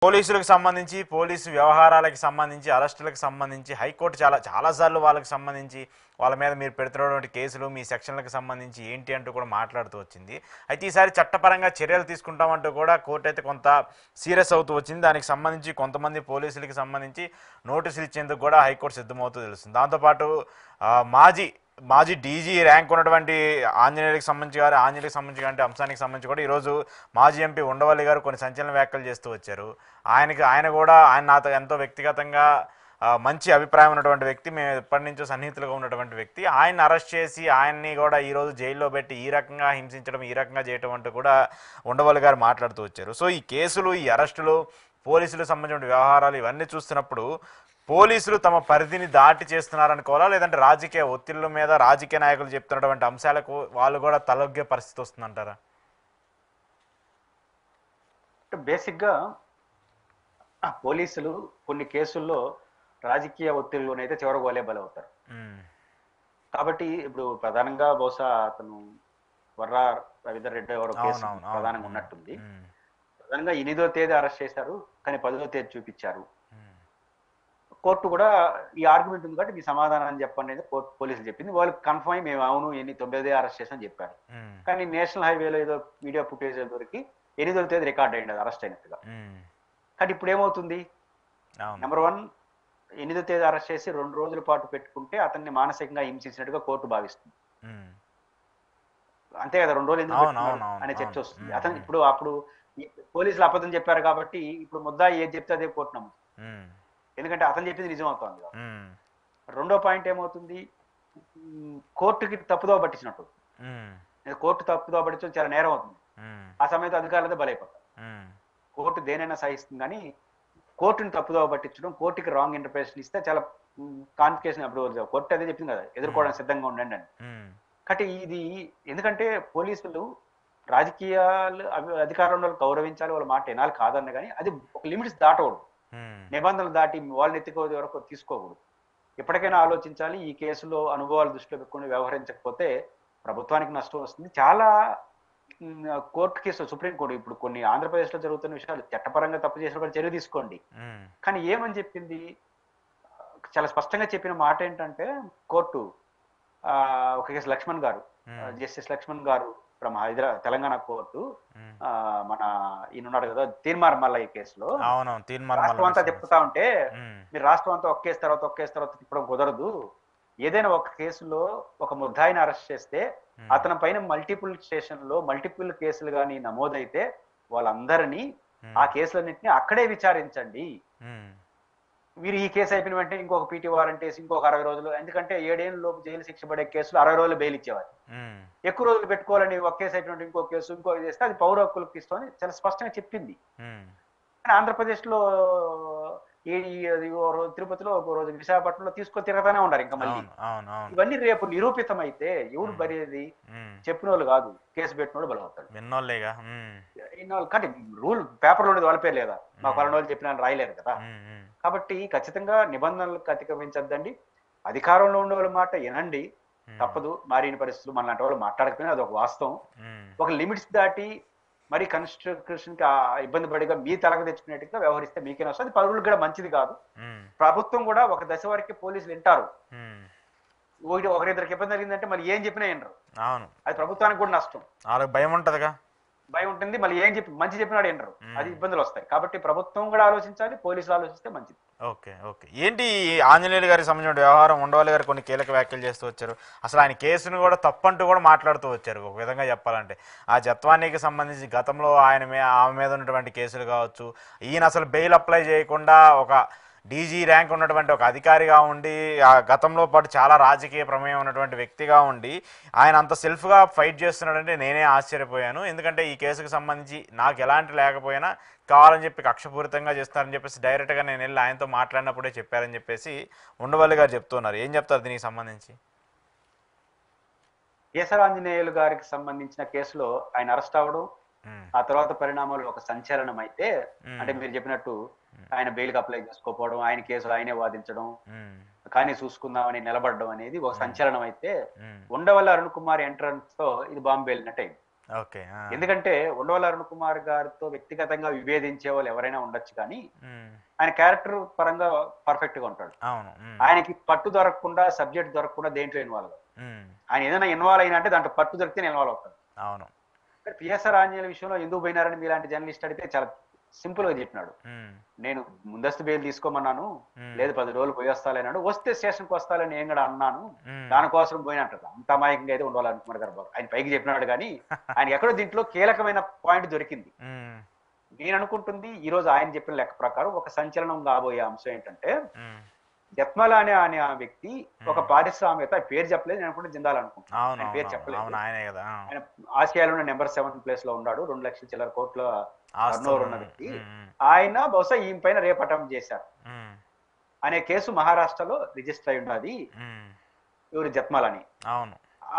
పోలీసులకు సంబంధించి పోలీసు వ్యవహారాలకు సంబంధించి అరెస్టులకు సంబంధించి హైకోర్టు చాలాసార్లు వాళ్ళకి సంబంధించి వాళ్ళ మీద మీరు పెడుతున్నటువంటి కేసులు మీ సెక్షన్లకు సంబంధించి ఏంటి అంటూ కూడా మాట్లాడుతూ వచ్చింది. అయితే ఈసారి చట్టపరంగా చర్యలు తీసుకుంటామంటూ కూడా కోర్టు అయితే కొంత సీరియస్ అవుతూ వచ్చింది. దానికి సంబంధించి కొంతమంది పోలీసులకి సంబంధించి నోటీసులు ఇచ్చేందుకు కూడా హైకోర్టు సిద్ధమవుతూ తెలుస్తుంది. దాంతోపాటు మాజీ డీజీ ర్యాంక్ ఉన్నటువంటి ఆంజనేయులకు సంబంధించి అంటే అంశానికి సంబంధించి కూడా ఈరోజు మాజీ ఎంపీ ఉండవల్లి గారు కొన్ని సంచలన వ్యాఖ్యలు చేస్తూ వచ్చారు. ఆయన నాతో ఎంతో వ్యక్తిగతంగా మంచి అభిప్రాయం ఉన్నటువంటి వ్యక్తి, మేము ఎప్పటి నుంచో సన్నిహితులుగా ఉన్నటువంటి వ్యక్తి, ఆయన్ని అరెస్ట్ చేసి ఆయన్ని కూడా ఈరోజు జైల్లో పెట్టి ఈ రకంగా హింసించడం, ఈ రకంగా చేయడం అంటూ కూడా ఉండవల్లి గారు మాట్లాడుతూ వచ్చారు. సో ఈ కేసులు, ఈ అరెస్టులు, పోలీసులకు సంబంధించిన వ్యవహారాలు ఇవన్నీ చూస్తున్నప్పుడు పోలీసులు తమ పరిధిని దాటి చేస్తున్నారనుకోవాలా, లేదంటే రాజకీయ ఒత్తిళ్ల మీద రాజకీయ నాయకులు చెప్తున్నటువంటి అంశాలకు వాళ్ళు కూడా తలొగ్గే పరిస్థితి వస్తుందంటారా? బేసిక్గా పోలీసులు కొన్ని కేసుల్లో రాజకీయ ఒత్తిడిలోనైతే చివరకు వాళ్ళే బలవుతారు. కాబట్టి ఇప్పుడు ప్రధానంగా బహుశా అతను వర్రా రవీందర్ రెడ్డి ఎవరో కేసు ప్రధానంగా ఉన్నట్టుంది. ప్రధానంగా 8వ తేదీ అరెస్ట్ చేశారు, కానీ 10వ తేదీ చూపించారు. కోర్టు కూడా ఈ ఆర్గ్యుమెంట్ ఉంది కాబట్టి మీ సమాధానం చెప్పండి అనేది పోలీసులు చెప్పింది. వాళ్ళు కన్ఫర్మ్ మేము అవును 9వ అరెస్ట్ చేసామని చెప్పారు. కానీ నేషనల్ హైవేలో ఏదో మీడియా ఫుటేజ్ దొరికి 8వ తేదీ రికార్డ్ అయింది అది అరెస్ట్ అయినట్టుగా. కానీ ఇప్పుడు ఏమవుతుంది, నెంబర్ 1 8వ తేదీ అరెస్ట్ చేసి 2 రోజుల పాటు పెట్టుకుంటే అతన్ని మానసికంగా హింసించినట్టుగా కోర్టు భావిస్తుంది. అంతే కదా, 2 రోజులు ఎందుకు అనే చర్చ వస్తుంది. అతను అప్పుడు పోలీసులు అబద్ధం చెప్పారు కాబట్టి ఇప్పుడు ముద్దాయి ఏది చెప్తే అదే కోర్టు నమ్ముతుంది, ఎందుకంటే అతను చెప్పింది నిజం అవుతుంది. రెండో పాయింట్ ఏమవుతుంది, కోర్టుకి తప్పుదోవ పట్టించినట్టు. కోర్టు తప్పుదోవ పట్టించడం చాలా నేరం అవుతుంది. ఆ సమయంలో అధికారులతో బలైపోతారు. కోర్టు దేనైనా సహిస్తుంది, కానీ కోర్టుని తప్పుదోవ పట్టించడం, కోర్టుకి రాంగ్ ఇంటర్ప్రిటేషన్ ఇస్తే చాలా కాన్ఫికేషన్. అప్పుడు కోర్టు అదే చెప్పింది కదా, ఎదుర్కోవడానికి సిద్ధంగా ఉండండి అని. కాబట్టి ఇది ఎందుకంటే పోలీసులు రాజకీయాలు అధికారంలో గౌరవించాలి, వాళ్ళ మాట వినాలి కాదన్న, కానీ అది ఒక లిమిట్స్ దాటకూడదు, నిబంధనలు దాటి వాళ్ళని ఎత్తుకోవడం వరకు తీసుకోకూడదు. ఎప్పటికైనా ఆలోచించాలి. ఈ కేసులో అనుభవాలు దృష్టిలో పెట్టుకుని వ్యవహరించకపోతే ప్రభుత్వానికి నష్టం వస్తుంది. చాలా కోర్టు కేసులు, సుప్రీంకోర్టు ఇప్పుడు కొన్ని ఆంధ్రప్రదేశ్లో జరుగుతున్న విషయాలు చట్టపరంగా తప్పు చేసిన కూడా చర్య తీసుకోండి, కానీ ఏమని చెప్పింది, చాలా స్పష్టంగా చెప్పిన మాట ఏంటంటే కోర్టు ఒక కేసు లక్ష్మణ్ గారు, జస్టిస్ లక్ష్మణ్ గారు ఫ్రమ్ తెలంగాణ కోర్టు, మన ఈయనున్నాడు కదా తీర్మార్ మల్లయ్య కేసులో రాష్ట్రం అంతా తిప్పుతా ఉంటే మీరు రాష్ట్రం అంతా ఒక్క కేసు తర్వాత తిప్పడం కుదరదు. ఏదైనా ఒక కేసులో ఒక ముద్దాయిని అరెస్ట్ చేస్తే అతని పైన మల్టిపుల్ కేసులు కానీ నమోదైతే వాళ్ళందరినీ ఆ కేసులన్నింటినీ అక్కడే విచారించండి. మీరు ఈ కేసు అయిపోయిన వెంటనే ఇంకొక పీటీ వారెంట్ వేసి ఇంకొక 60 రోజులు, ఎందుకంటే 7 ఏళ్ళ లోపు జైలు శిక్ష పడే కేసులు 60 రోజులు బెయిల్ ఇచ్చేవారు. ఎక్కువ రోజులు పెట్టుకోవాలని ఒక కేసు అయిపోయినట్టు ఇంకో కేసు చేస్తే అది పౌర హక్కులకు ఇస్తామని చాలా స్పష్టంగా చెప్పింది. కానీ ఆంధ్రప్రదేశ్లో తిరుపతిలో ఒక రోజు, విశాఖపట్నంలో తీసుకొని తిరగతానే ఉన్నారు ఇంకా మళ్ళీ. ఇవన్నీ రేపు నిరూపితం అయితే ఎవరు బరేది, చెప్పిన వాళ్ళు కాదు, కేసు పెట్టిన వాళ్ళు బలవుతాడు. కానీ రూల్ పేపర్లో ఉండేది వాళ్ళ పేరు లేదా, మా పలానా వాళ్ళు చెప్పిన రాయలేరు కదా. కాబట్టి ఖచ్చితంగా నిబంధనలకు అతిక్రమించద్దండి, అధికారంలో ఉండే వాళ్ళ మాట వినండి, తప్పదు. మారిన పరిస్థితులు మనలాంటి వాళ్ళు మాట్లాడకపోయినా అది ఒక వాస్తవం. ఒక లిమిట్స్ దాటి మరి కాన్స్టిట్యూషన్ కి ఇబ్బంది పడిగా మీ తలకు తెచ్చుకునేట్టుగా వ్యవహరిస్తే మీకేనా వస్తుంది, పౌరులకు కూడా మంచిది కాదు. ప్రభుత్వం కూడా ఒక దశ వరకు పోలీసులు వింటారు, ఒకరిద్దరికి ఇబ్బంది జరిగిందంటే మళ్ళీ ఏం చెప్పినా వినరు, అది ప్రభుత్వానికి కూడా నష్టం. భయం ఉంటుంది, మళ్ళీ ఏం మంచి చెప్పినాడు వినరు, అది ఇబ్బందులు వస్తాయి. కాబట్టి ప్రభుత్వం కూడా ఆలోచించాలి, పోలీసులు ఆలోచిస్తే మంచిది. ఓకే. ఏంటి ఆంజనేయులు గారికి సంబంధించిన వ్యవహారం, ఉండవల్లి గారు కొన్ని కీలక వ్యాఖ్యలు చేస్తూ వచ్చారు. అసలు ఆయన కేసును కూడా తప్పంటూ కూడా మాట్లాడుతూ వచ్చారు. ఒక విధంగా చెప్పాలంటే ఆ జత్వానీకి సంబంధించి గతంలో ఆమె మీద ఉన్నటువంటి కేసులు కావచ్చు, ఈయన అసలు బెయిల్ అప్లై చేయకుండా ఒక డీజీ ర్యాంక్ ఉన్నటువంటి ఒక అధికారిగా ఉండి, ఆ గతంలో పాటు చాలా రాజకీయ ప్రమేయం ఉన్నటువంటి వ్యక్తిగా ఉండి ఆయన అంత సెల్ఫ్గా ఫైట్ చేస్తున్నాడంటే నేనే ఆశ్చర్యపోయాను. ఎందుకంటే ఈ కేసుకు సంబంధించి నాకు ఎలాంటి లేకపోయినా కావాలని చెప్పి కక్షపూరితంగా చేస్తారని చెప్పేసి డైరెక్ట్గా నేను వెళ్ళి ఆయనతో మాట్లాడినప్పుడే చెప్పారని చెప్పేసి ఉండవల్లి గారు చెప్తున్నారు. ఏం చెప్తారు దీనికి సంబంధించి? కేశవ ఆంజనేయులు గారికి సంబంధించిన కేసులో ఆయన అరెస్ట్ అవ్వడం, ఆ తర్వాత పరిణామాలు ఒక సంచలనం అయితే, అంటే మీరు చెప్పినట్టు ఆయన బెయిల్కి అప్లై చేసుకోకపోవడం, ఆయన కేసులు ఆయనే వాదించడం, కానీ చూసుకుందామని నిలబడడం అనేది ఒక సంచలనం అయితే, ఉండవల్లి అరుణ్ కుమార్ ఎంట్రన్స్ తో ఇది బాంబు పేలినట్టు అయింది. ఓకే. ఎందుకంటే ఉండవల్లి అరుణ్ కుమార్ గారితో వ్యక్తిగతంగా విభేదించే వాళ్ళు ఎవరైనా ఉండొచ్చు, కానీ ఆయన క్యారెక్టర్ పరంగా పర్ఫెక్ట్ గా ఉంటాడు. అవును. ఆయనకి పట్టు దొరకకుండా, సబ్జెక్ట్ దొరకకుండా దేంట్లో ఇన్వాల్వ్ అవ్వడు. ఆయన ఏదైనా ఇన్వాల్వ్ అయినా అంటే దాంట్లో పట్టు దొరికితే ఇన్వాల్వ్ అవుతాడు. అవును. పిఎస్ఆర్ ఆంజనేయుల విషయంలో ఎందుకు పోయినారని మీలాంటి జర్నలిస్ట్ అడిగితే చాలా సింపుల్ గా చెప్పినాడు. నేను ముందస్తు బెయిల్ తీసుకోమన్నాను, లేదు 10 రోజులు పోయి వస్తాలేనాడు, వస్తే స్టేషన్కి వస్తాలని నేను కూడా అన్నాను, దానికోసం పోయినట్టు. అంత అమాయకంగా అయితే ఉండవాలి అనుకున్నారు గారు బాబు. ఆయన పైకి చెప్పినాడు, కానీ ఆయన ఎక్కడో దీంట్లో కీలకమైన పాయింట్ దొరికింది. నేను అనుకుంటుంది ఈ రోజు ఆయన చెప్పిన లెక్క ప్రకారం ఒక సంచలనం కాబోయే అంశం ఏంటంటే, జత్మల అనే ఆ వ్యక్తి ఒక పారిశ్రామికత, పేరు చెప్పలేదు, నేను అనుకుంటే జిందాల్ అనుకుంటున్నాను, ఆయన పేరు చెప్పలేదు. ఆయన ఆసియాలో నెంబర్ 7 ప్లేస్ లో ఉన్నాడు, 2 లక్షల చిల్లర కోట్ల టర్నోవర్ ఉన్న వ్యక్తి. ఆయన బహుశా ఈయన పైన రేప్ అటెంప్ట్ చేశారు అనే కేసు మహారాష్ట్రలో రిజిస్టర్ అయి ఉన్నది, ఎవరు జత్మలని.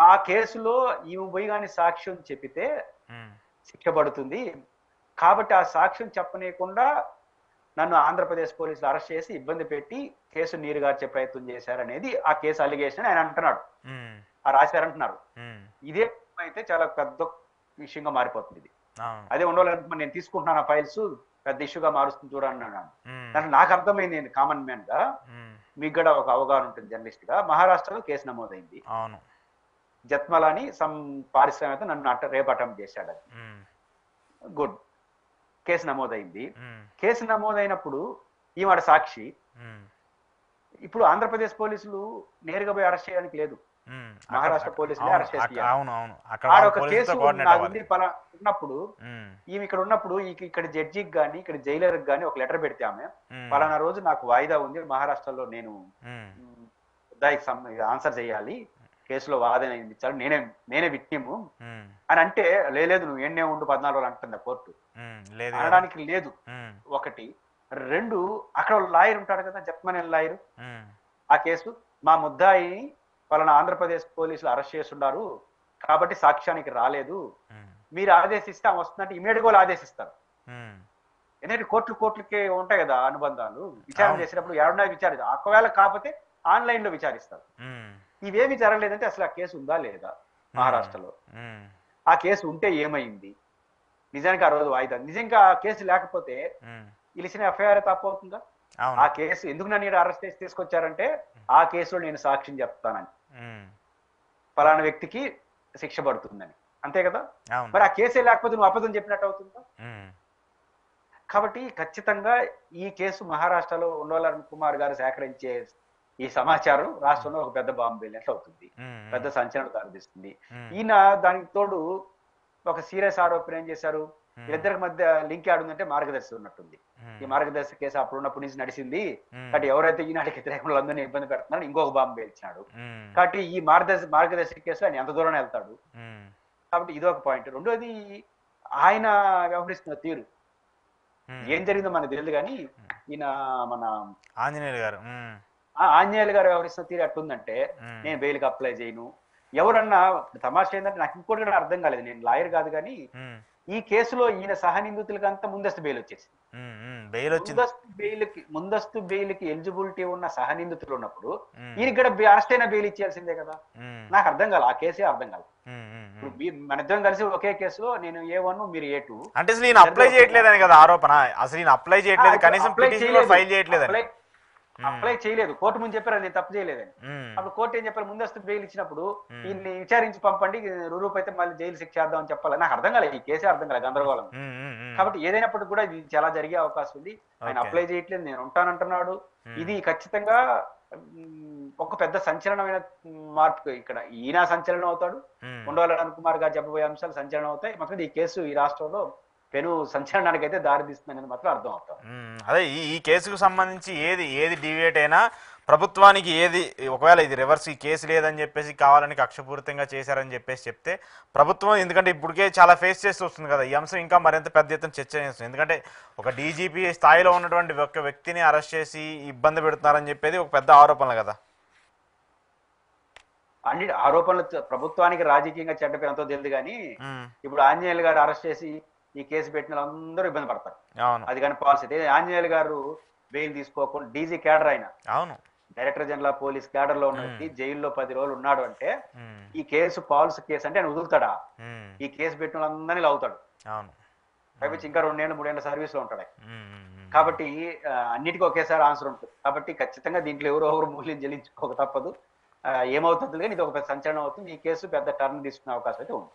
ఆ కేసులో ఈమె పోయి కానీ సాక్ష్యం చెప్పితే శిక్ష పడుతుంది, కాబట్టి ఆ సాక్ష్యం చెప్పనీయకుండా నన్ను ఆంధ్రప్రదేశ్ పోలీసులు అరెస్ట్ చేసి ఇబ్బంది పెట్టి కేసు నీరుగార్చే ప్రయత్నం చేశారనేది ఆ కేసు అలిగేషన్ ఆయన అంటున్నాడు, ఆ రాశారంటున్నారు. ఇదే అయితే చాలా పెద్ద విషయంగా మారిపోతుంది ఇది. అదే ఉండాలంటే నేను తీసుకుంటున్నాను ఆ ఫైల్స్, పెద్ద ఇష్యూగా మారుస్తుంది చూడన్నాను. దాంట్లో నాకు అర్థమైంది, నేను కామన్ మ్యాన్ గా, మీకు కూడా ఒక అవగాహన ఉంటుంది జర్నలిస్ట్ గా. మహారాష్ట్రలో కేసు నమోదైంది, జత్మలాని సమ్ పారిశ్రామిక నన్ను రేపు అటెంప్ట్ చేశాడు, అది గుడ్. కేసు నమోదైంది. కేసు నమోదైనప్పుడు ఈమె సాక్షి. ఇప్పుడు ఆంధ్రప్రదేశ్ పోలీసులు నేరుగా పోయి అరెస్ట్ చేయడానికి లేదు, మహారాష్ట్ర పోలీసులు అరెస్ట్ చేయాలి. ఒక కేసు ఉన్నప్పుడు ఈమె ఇక్కడ ఉన్నప్పుడు ఇక్కడ జడ్జికి గానీ ఇక్కడ జైలర్కి గానీ ఒక లెటర్ పెడితే ఆమె, పలానా రోజు నాకు వాయిదా ఉంది మహారాష్ట్రలో, నేను దానికి ఆన్సర్ చేయాలి, కేసులో వాదన ఇచ్చారు, నేనే విక్టిమ్ అని అంటే, లేదు నువ్వు ఎన్నే ఉండు 14 రోజులు అంటుంది కోర్టు, అనడానికి లేదు. ఒకటి. 2, అక్కడ లాయర్ ఉంటాడు కదా, జత్మనే లాయర్, ఆ కేసు మా ముద్దాయిని వాళ్ళని ఆంధ్రప్రదేశ్ పోలీసులు అరెస్ట్ చేస్తున్నారు కాబట్టి సాక్ష్యానికి రాలేదు, మీరు ఆదేశిస్తే ఆమె వస్తుందంటే ఇమీడియట్ గా ఆదేశిస్తారు. ఎందుకంటే కోర్టులకే ఉంటాయి కదా అనుబంధాలు, విచారణ చేసినప్పుడు ఎవరైనా విచారిస్తారు, ఒకవేళ కాకపోతే ఆన్లైన్ లో విచారిస్తారు. ఇవేమి జరగలేదంటే అసలు ఆ కేసు ఉందా లేదా మహారాష్ట్రలో, ఆ కేసు ఉంటే ఏమైంది, నిజానికి ఆ రోజు వాయిదా, నిజంగా ఆ కేసు లేకపోతే ఇలిసిన ఎఫ్ఐఆర్ తప్పవుతుందా? ఆ కేసు ఎందుకు నన్ను అరెస్ట్ చేసి తీసుకొచ్చారంటే, ఆ కేసులో నేను సాక్ష్యం చెప్తానని, ఫలానా వ్యక్తికి శిక్ష పడుతుందని, అంతే కదా. మరి ఆ కేసే లేకపోతే నువ్వు అబద్ధం చెప్పినట్టు అవుతుందా? కాబట్టి ఖచ్చితంగా ఈ కేసు మహారాష్ట్రలో ఉండవల్లి అరుణ్ కుమార్ గారు సేకరించే ఈ సమాచారం రాష్ట్రంలో ఒక పెద్ద బాంబు వెళ్ళినట్లు అవుతుంది, పెద్ద సంచలనం దారితీస్తుంది. ఈయన దానికి తోడు ఒక సీరియస్ ఆరోపణ ఏం చేశారు, వీళ్ళిద్దరికి మధ్య లింక్ ఆడుందంటే మార్గదర్శి ఉన్నట్టుంది. ఈ మార్గదర్శి కేసు అప్పుడున్నప్పటి నుంచి నడిచింది, కాబట్టి ఎవరైతే ఈనాటికి వ్యతిరేకంలో అందరినీ ఇబ్బంది పెడుతున్నారో ఇంకొక బాంబు పేల్చినాడు. కాబట్టి ఈ మార్గదర్శి కేసు ఆయన ఎంత దూరం వెళ్తాడు, కాబట్టి ఇదొక పాయింట్. రెండోది, ఆయన వ్యవహరిస్తున్న తీరు, ఏం జరిగిందో మనకు తెలియదు కానీ ఈయన మన ఆంజనేయులు గారు వ్యవహరిస్తున్న తీరు ఎట్లుందంటే, నేను బెయిల్కి అప్లై చేయను, ఎవరన్నా తమాషా ఏంటంటే నాకు ఇంకోటి కూడా అర్థం కాలేదు, నేను లాయర్ కాదు కానీ ఈ కేసులో ఈయన సహనిందితులకి అంతా ముందస్తు బెయిల్ వచ్చేసింది. ముందస్తు బెయిల్కి ఎలిజిబిలిటీ ఉన్న సహనిందితులు ఉన్నప్పుడు ఈయన కూడా అరెస్ట్ అయినా బెయిల్ ఇచ్చేయాల్సిందే కదా. నాకు అర్థం కాదు, ఆ కేసే అర్థం కాదు. ఇప్పుడు మన ఇద్దరం కలిసి ఒకే కేసులో నేను A1 మీరు A2 అంటే అసలు ఈయన అప్లై చేయట్లేదని కదా ఆరోపణ, అసలు ఈయన అప్లై చేయట్లేదు, కనీసం పిటిషన్ ఫైల్ చేయట్లేదు, అప్లై చేయలేదు, కోర్టు ముందు చెప్పారు నేను తప్పు చేయలేదని. అప్పుడు కోర్టు ఏం చెప్పారు, ముందస్తు బెయిల్ ఇచ్చినప్పుడు ఈయన్ని విచారించి పంపండి, రూరూప్ అయితే మళ్ళీ జైలు శిక్ష చేద్దాం అని చెప్పాలి. నాకు అర్థం కాలేదు, ఈ కేసే అర్థం కాలేదు, గందరగోళం. కాబట్టి ఏదైనప్పటికీ కూడా ఇది చాలా జరిగే అవకాశం ఉంది. ఆయన అప్లై చేయట్లేదు, నేను ఉంటానంటున్నాడు. ఇది ఖచ్చితంగా ఒక పెద్ద సంచలనమైన మార్పు. ఇక్కడ ఈయన సంచలనం అవుతాడు, ఉండవల్లి అరుణ్ కుమార్ గారు చెప్పబోయే అంశాలు సంచలనం అవుతాయి. మాత్రం ఈ కేసు ఈ రాష్ట్రంలో పెను సంచలనానికి అయితే దారితీస్తుందని మాత్రం అర్థం అవుతాం. అదే ఈ కేసుకు సంబంధించి ఏది డివియేట్ అయినా ప్రభుత్వానికి ఏది, ఒకవేళ ఇది రివర్స్ ఈ కేసు లేదని చెప్పేసి కావాలని కక్షపూరితంగా చేశారని చెప్పేసి చెప్తే ప్రభుత్వం, ఎందుకంటే ఇప్పటికే చాలా ఫేస్ చేస్తూ వస్తుంది కదా ఈ అంశం, ఇంకా మరింత పెద్ద ఎత్తున చర్చ చేస్తుంది. ఎందుకంటే ఒక డీజీపీ స్థాయిలో ఉన్నటువంటి ఒక వ్యక్తిని అరెస్ట్ చేసి ఇబ్బంది పెడుతున్నారని చెప్పేది ఒక పెద్ద ఆరోపణలు కదా. అన్ని ఆరోపణలు ప్రభుత్వానికి రాజకీయంగా చెడ్డ పేరు ఎంతో తెలియదు కానీ, ఇప్పుడు ఆంజనేయులు గారు అరెస్ట్ చేసి ఈ కేసు పెట్టిన అందరూ ఇబ్బంది పడతారు. అది కానీ పాలసీ. ఆంజనేయులు గారు బెయిల్ తీసుకోకుండా డీజీ క్యాడర్ అయిన director general of police cadre లో ఉన్న వ్యక్తి జైల్లో 10 రోజులు ఉన్నాడు అంటే ఉమ్, ఈ కేసు ఫాల్స్ కేసు అంటే ఆయన వదులుతాడా? ఉమ్, ఈ కేసు పెట్టిన వాళ్ళందరినీ లాగుతాడు. అవును. పైపించి ఇంకా 2 ఏళ్ళు 3 ఏళ్ళ సర్వీస్ లో ఉంటాడు ఆయన. ఉమ్, ఉమ్, ఉమ్, కాబట్టి అన్నిటికీ ఒకేసారి ఆన్సర్ ఉంటుంది. కాబట్టి ఖచ్చితంగా దీంట్లో ఎవరో ఒకరు మూల్యం చెల్లించుకోక తప్పదు. ఏమవుతుంది కానీ ఇది ఒక పెద్ద సంచలనం అవుతుంది. ఈ కేసు పెద్ద టర్న్ తీసుకునే అవకాశం అయితే ఉంది.